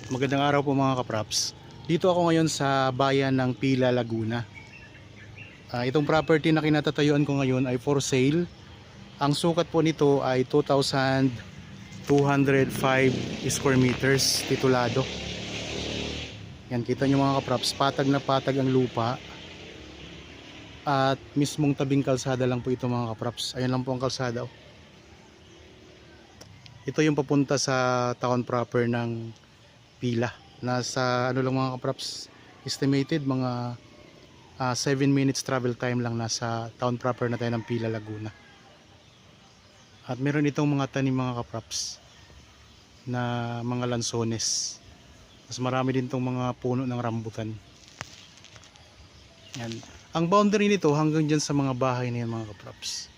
Magandang araw po mga kapraps. Dito ako ngayon sa bayan ng Pila, Laguna. Itong property na kinatatayuan ko ngayon ay for sale. Ang sukat po nito ay 2,205 square meters titulado. Yan, kita nyo mga kapraps, patag na patag ang lupa. At mismong tabing kalsada lang po ito mga kapraps. Ayan lang po ang kalsada. Ito yung papunta sa town proper ng Pila. Nasa ano lang mga kapraps, estimated mga 7 minutes travel time lang nasa town proper na tayo ng Pila, Laguna. At meron itong mga tanim mga kapraps na mga lansones. Mas marami din itong mga puno ng rambutan. Yan. Ang boundary nito hanggang dyan sa mga bahay na yan mga kapraps.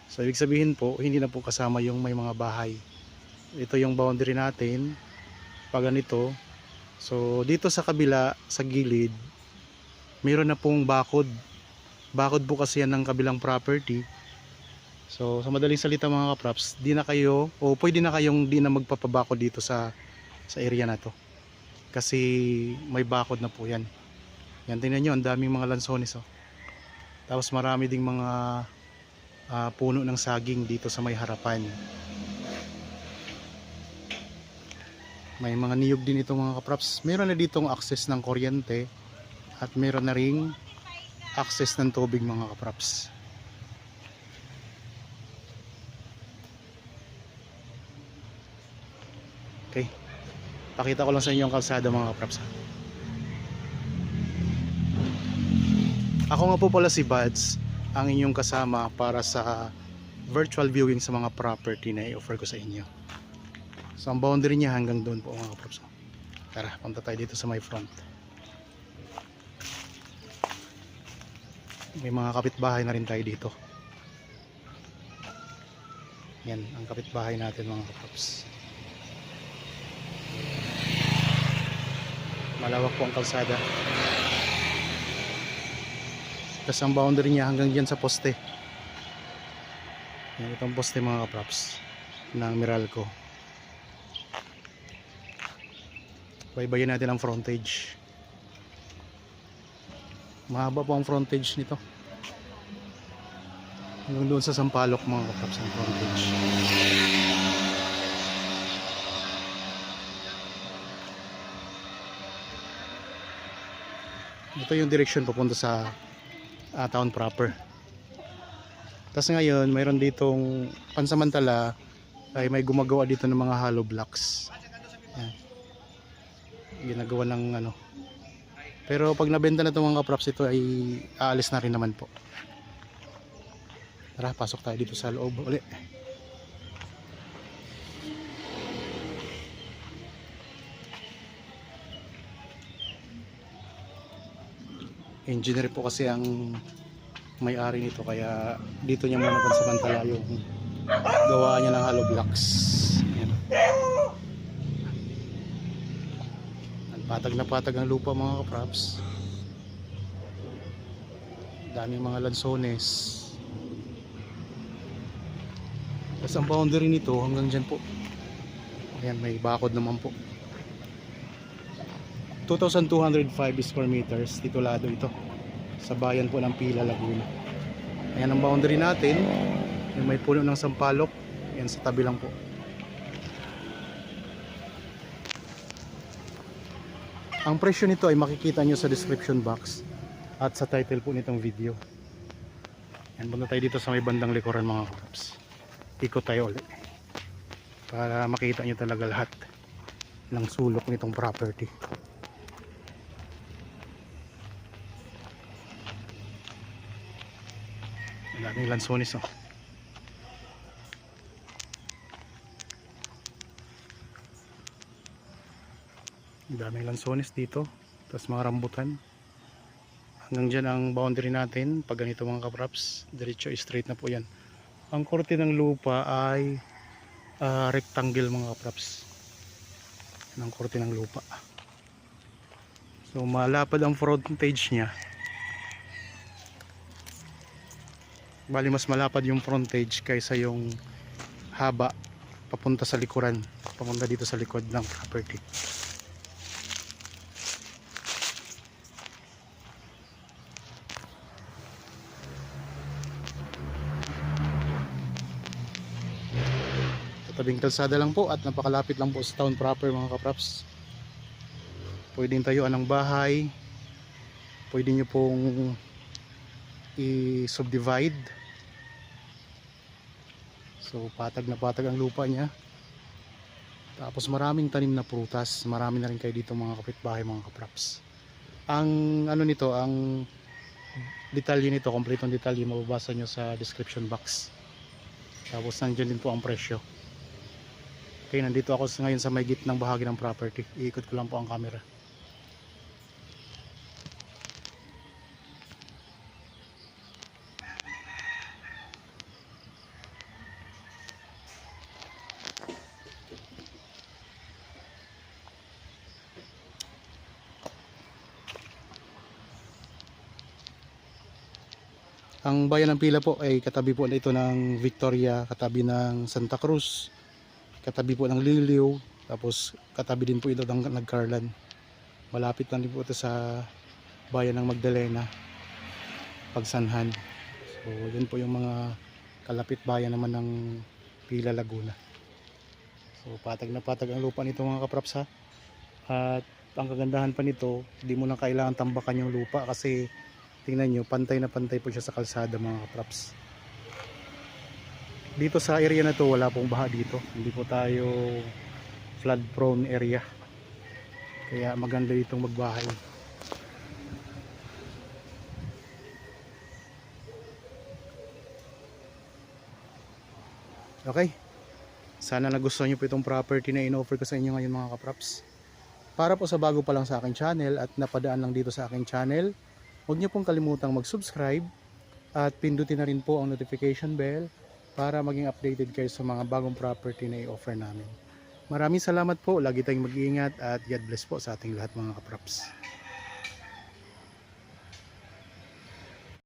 So ibig sabihin po, hindi na po kasama yung may mga bahay. Ito yung boundary natin. Pag ganito. So dito sa kabila, sa gilid, mayroon na pong bakod. Bakod po kasi yan ng kabilang property. So sa madaling salita mga kapraps, di na kayo, o pwede na kayong di na magpapabakod dito sa area na to. Kasi may bakod na po yan. Yan, tingnan nyo, ang daming mga lansones. Oh. Tapos marami ding mga puno ng saging dito sa may harapan. May mga niyog din ito mga kapraps. Meron na ditong access ng kuryente at meron na ring access ng tubig mga kapraps. Okay, pakita ko lang sa inyo ang kalsada mga kapraps. Ako nga po pala si Bads, ang inyong kasama para sa virtual viewing sa mga property na i-offer ko sa inyo. So ang boundary niya hanggang doon po mga kapraps. Tara, punta tayo dito sa my front. May mga kapitbahay na rin tayo dito. Yan, ang kapitbahay natin mga kapraps. Malawak po ang kalsada. Tapos ang boundary niya hanggang dyan sa poste. Yan, itong poste mga kapraps ng Meralco. Baybayin natin ang frontage. Mahaba po ang frontage nito. Hanggang doon sa Sampaloc mga kapraps ang frontage. Ito yung direction papunta sa town proper. Tapos ngayon mayroon ditong pansamantala ay may gumagawa dito ng mga hollow blocks. Yan. Ginagawa ng ano. Pero pag nabenta na itong mga kapraps, ito ay aalis na rin naman po. Tara, pasok tayo dito sa loob uli. Engineer po kasi ang may-ari nito, kaya dito niya muna pansamantala yung gawa niya ng hollow blocks. Yan. Patag na patag ang lupa mga kapraps. Daming mga lansones. Tapos ang boundary nito hanggang dyan po. Ayan, may bakod naman po. 2,205 square meters titulado ito sa bayan po ng Pila, Laguna. Ayan ang boundary natin. Yung may puno ng sampalok. Ayan sa tabi lang po. Ang presyo nito ay makikita nyo sa description box at sa title po nitong video. Yan, punta tayo dito sa may bandang likuran mga kapraps. Ikot tayo ulit para makita nyo talaga lahat ng sulok nitong property. Ang daming lansones oh. Daming lansones dito, tapos mga rambutan. Hanggang dyan ang boundary natin. Pag ganito mga kapraps, diretso straight na po yan. Ang korte ng lupa ay rectangle mga kapraps. Yan ang korte ng lupa. So malapad ang frontage nya. Bali mas malapad yung frontage kaysa yung haba papunta sa likuran, papunta dito sa likod ng property. tabing kalsada lang po at napakalapit lang po sa town proper mga kapraps. Pwedeng tayuan ng bahay, pwede nyo pong i-subdivide. So patag na patag ang lupa niya. Tapos maraming tanim na prutas, marami na rin kayo dito mga kapitbahay mga kapraps. Ang ano nito, ang detalye nito, kompletong detalye mababasa nyo sa description box. Tapos nandiyan din po ang presyo. Okay, nandito ako ngayon sa may gitnang bahagi ng property. Iikot ko lang po ang camera. Ang bayan ng Pila po ay katabi po ito ng Victoria, katabi ng Santa Cruz, katabi po ng Liliw, tapos katabi din po ito ng Nagcarlan. Malapit lang din po ito sa bayan ng Magdalena, Pagsanhan. So yun po yung mga kalapit bayan naman ng Pila, Laguna. So patag na patag ang lupa nito mga kapraps ha. At ang kagandahan pa nito, hindi mo na kailangan tambakan yung lupa kasi tingnan nyo, pantay na pantay po siya sa kalsada mga kapraps. Dito sa area na to wala pong baha dito, hindi po tayo flood prone area, kaya maganda ditong magbahay. Okay, sana nagustuhan nyo po itong property na in-offer ko sa inyo ngayon mga kapraps. Para po sa bago pa lang sa aking channel at napadaan lang dito sa aking channel, huwag niyo pong kalimutang mag-subscribe at pindutin na rin po ang notification bell para maging updated kayo sa mga bagong property na i-offer namin. Maraming salamat po, lagi tayong mag-iingat at God bless po sa ating lahat mga kapraps.